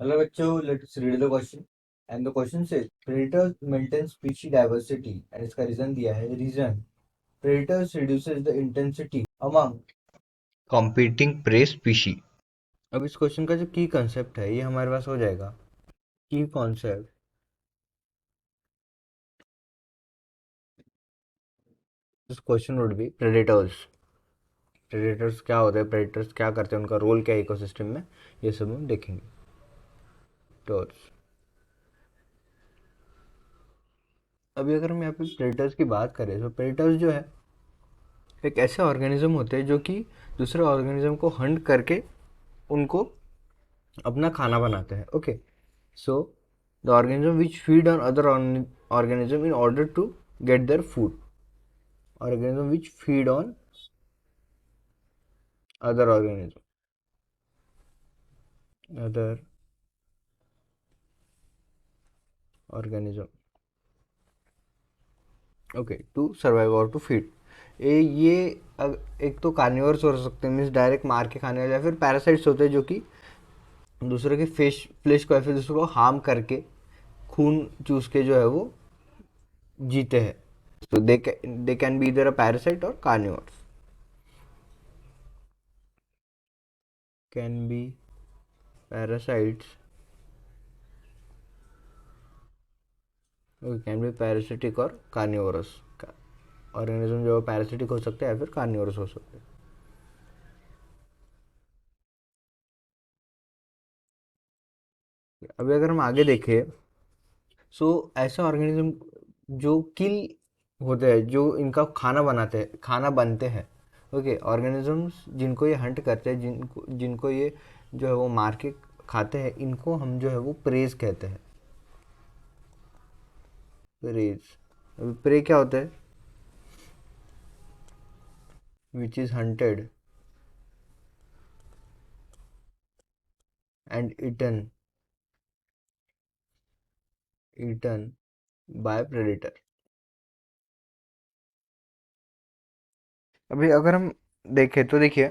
Hello, बच्चों. Let's read the question. And the question says predators maintain species diversity. And इसका reason दिया है. Reason predators reduces the intensity among competing prey species. अब इस question का जो की कॉन्सेप्ट है ये हमारे पास हो जाएगा. की concept this question would be predators. Predators क्या होते हैं, प्रेडेटर्स क्या करते हैं, उनका रोल क्या है इकोसिस्टम में, ये सब हम देखेंगे. तो अभी अगर हम यहाँ पे प्रेडेटर्स की बात करें तो प्रेडेटर्स जो है एक ऐसे ऑर्गेनिज्म होते हैं जो कि दूसरे ऑर्गेनिज्म को हंट करके उनको अपना खाना बनाते हैं. Okay, so the organism which feed on other organism in order to get their food. Organism which feed on other organism, other organism, okay, to survive और टू फीड. ये एक तो कार्निवर्स हो सकते हैं, मीन्स डायरेक्ट मार के खाने वाले, या फिर पैरासाइट्स होते हैं जो कि दूसरे के फ्लेश को या फिर दूसरे को हार्म करके खून चूस के जो है वो जीते हैं. सो दे कैन बी इधर अ पैरासाइट और carnivores. Can be parasites, can be parasitic और कार्निवोरस. ऑर्गेनिज्म जो पैरासिटिक हो सकते हैं या फिर कार्निवोरस हो सकते हैं. अभी अगर हम आगे देखें, सो ऐसे ऑर्गेनिज्म जो किल होते हैं, जो इनका खाना बनाते हैं, खाना बनते हैं. ओके, ऑर्गेनिजम्स जिनको ये हंट करते हैं, जिनको ये जो है वो मार के खाते हैं, इनको हम जो है वो प्रेज कहते हैं. प्रेज. अभी प्रे क्या होता है? Which is hunted and eaten by predator. अभी अगर हम देखें तो देखिए,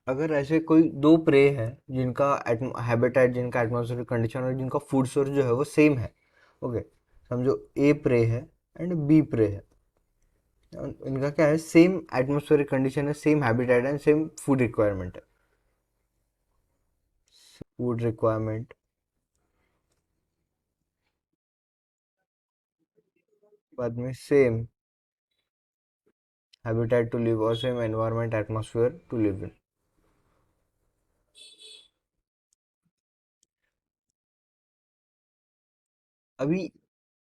अगर ऐसे कोई दो प्रे है जिनका हैबिटेट, जिनका एटमॉस्फेरिक कंडीशन और जिनका फूड सोर्स जो है वो सेम है. ओके, समझो ए प्रे है एंड बी प्रे है. इनका क्या है, सेम एटमॉस्फेरिक कंडीशन है, सेम हैबिटेट है, सेम फूड रिक्वायरमेंट है. फूड रिक्वायरमेंट बाद में सेम हैबिटेट टू लिव और same environment atmosphere to live in. अभी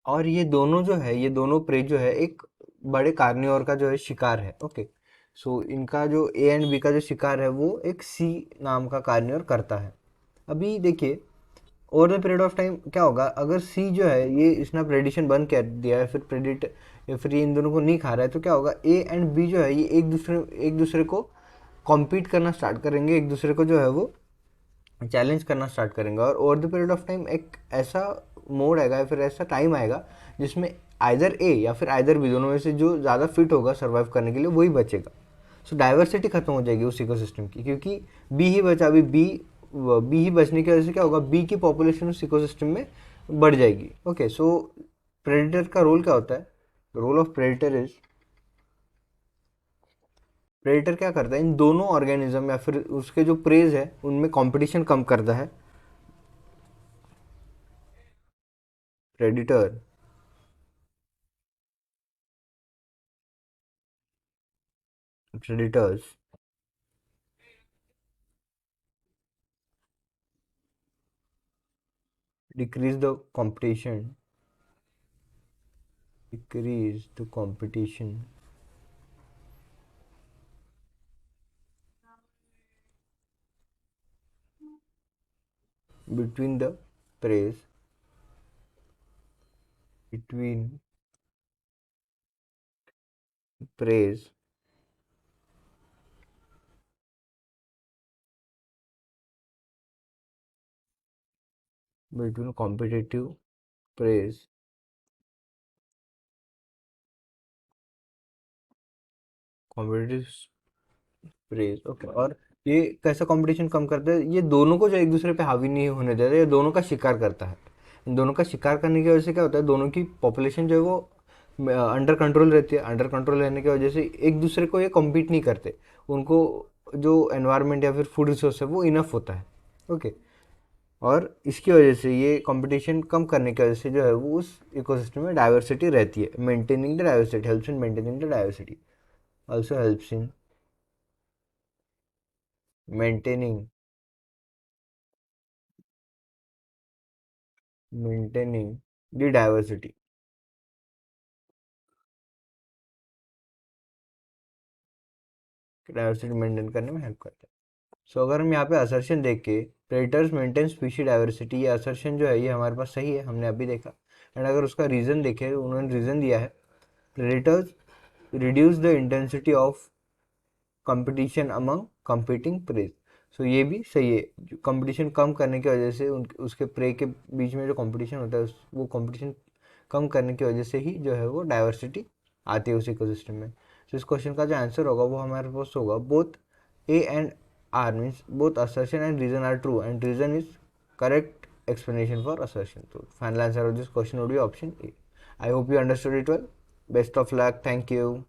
और ये दोनों जो है, ये दोनों प्रे जो है एक बड़े कार्नियोर का जो है शिकार है. ओके, सो इनका जो ए एंड बी का जो शिकार है वो एक सी नाम का कार्नियोर करता है. अभी देखिए, over the period of time क्या होगा, अगर सी जो है ये इसने प्रेडिशन बंद कर दिया है, फिर प्रेडिट या फिर ये इन दोनों को नहीं खा रहा है, तो क्या होगा, ए एंड बी जो है ये एक दूसरे को कॉम्पीट करना स्टार्ट करेंगे, एक दूसरे को जो है वो चैलेंज करना स्टार्ट करेंगे. और over the period of time एक ऐसा मोड आएगा या फिर ऐसा टाइम आएगा जिसमें आइदर ए या फिर आइदर बी, दोनों में से जो ज़्यादा फिट होगा सर्वाइव करने के लिए वही बचेगा. सो डाइवर्सिटी खत्म हो जाएगी उस इकोसिस्टम की, क्योंकि बी ही बचा. अभी बी ही बचने की वजह से क्या होगा, बी की पॉपुलेशन उस इकोसिस्टम में बढ़ जाएगी. ओके, सो प्रेडेटर का रोल क्या होता है? Role of predator is, predator क्या करता है, इन दोनों ऑर्गेनिज्म या फिर उसके जो प्रेज है उनमें कंपटीशन कम करता है. Predator predators decrease the competition, decrease the competition between the prey, between preys, between competitive preys, competitive preys. Okay, और ये कैसा कंपटीशन कम करता है, ये दोनों को जो एक दूसरे पे हावी नहीं होने देता, ये दोनों का शिकार करता है। इन दोनों का शिकार करने की वजह से क्या होता है, दोनों की पॉपुलेशन जो है वो अंडर कंट्रोल रहती है। अंडर कंट्रोल रहने की वजह से एक दूसरे को ये कम्पीट नहीं करते, उनको जो एनवायरनमेंट या फिर फूड रिसोर्स है वो इनफ होता है। ओके। और इसकी वजह से ये कंपटीशन कम करने की वजह से जो है वो उस इकोसिस्टम में डाइवर्सिटी रहती है। Maintaining the diversity helps in maintaining the diversity, also helps in maintaining maintaining the diversity, diversity maintain करने में हेल्प करता है। सो अगर हम यहाँ पे असर्शन देख के, प्रेडेटर्स मेंटेन स्पीशी डाइवर्सिटी, ये असर्शन जो है ये हमारे पास सही है, हमने अभी देखा। एंड अगर उसका रीज़न देखें, उन्होंने रीज़न दिया है, predators reduce the intensity of competition among competing prey. So ये भी सही है, कंपटीशन कम करने की वजह से उसके प्रे के बीच में जो कंपटीशन होता है वो कंपटीशन कम करने की वजह से ही जो है वो डाइवर्सिटी आती है उस इकोसिस्टम में। तो इस क्वेश्चन का जो आंसर होगा वो हमारे पास होगा both A and R, means both assertion and reason are true and reason is correct explanation for assertion. So final answer of this question would be option A. I hope you understood it well. Best of luck. Thank you.